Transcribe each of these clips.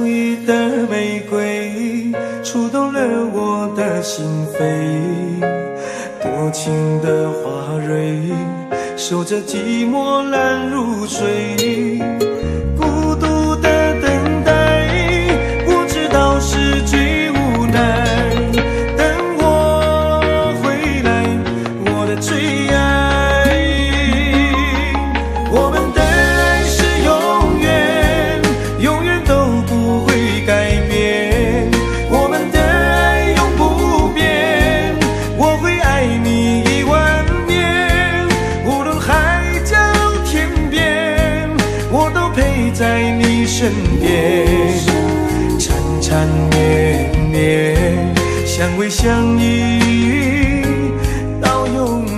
意的玫瑰，触动了我的心扉。多情的花蕊，守着寂寞烂入水。孤独的等待，我知道是最无奈。等我回来，我的最爱。我们的爱是永远，永远都不会改变。我们的爱永不变，我会爱你10000年。无论海角天边，我都陪在你身边。缠缠绵绵，相偎相依到永远。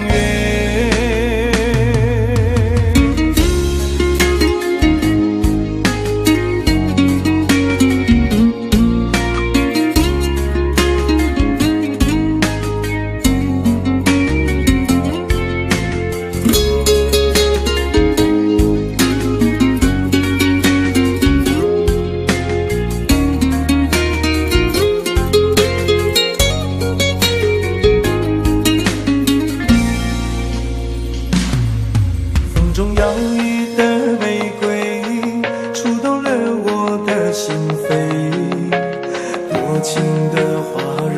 风中摇曳的玫瑰，触动了我的心扉。多情的花蕊，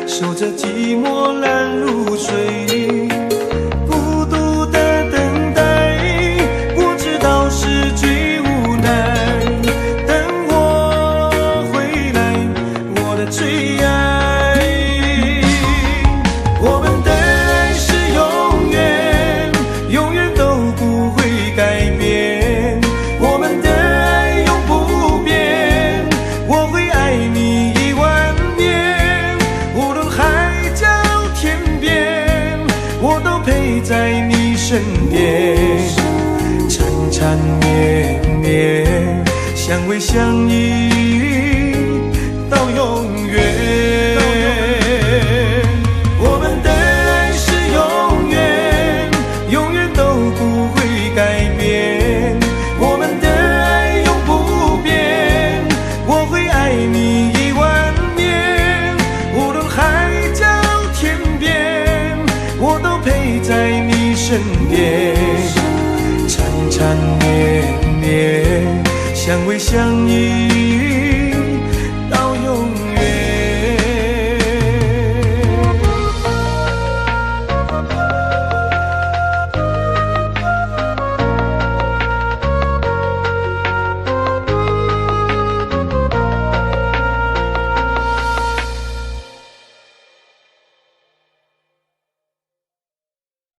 守着寂寞烂入水。孤独的等待，我知道是最无奈。等我回来，我的最爱。我们的爱是永远，永远都不会改变。我们的爱永不变，我会爱你10000年。无论海角天边，我都陪在你身边。缠缠绵绵，相偎相依到永远。我们的爱是永远，永远都不会改变。我们的爱永不变，我会爱你10000年。无论海角天边，我都陪在你身边。缠缠绵绵，相偎相依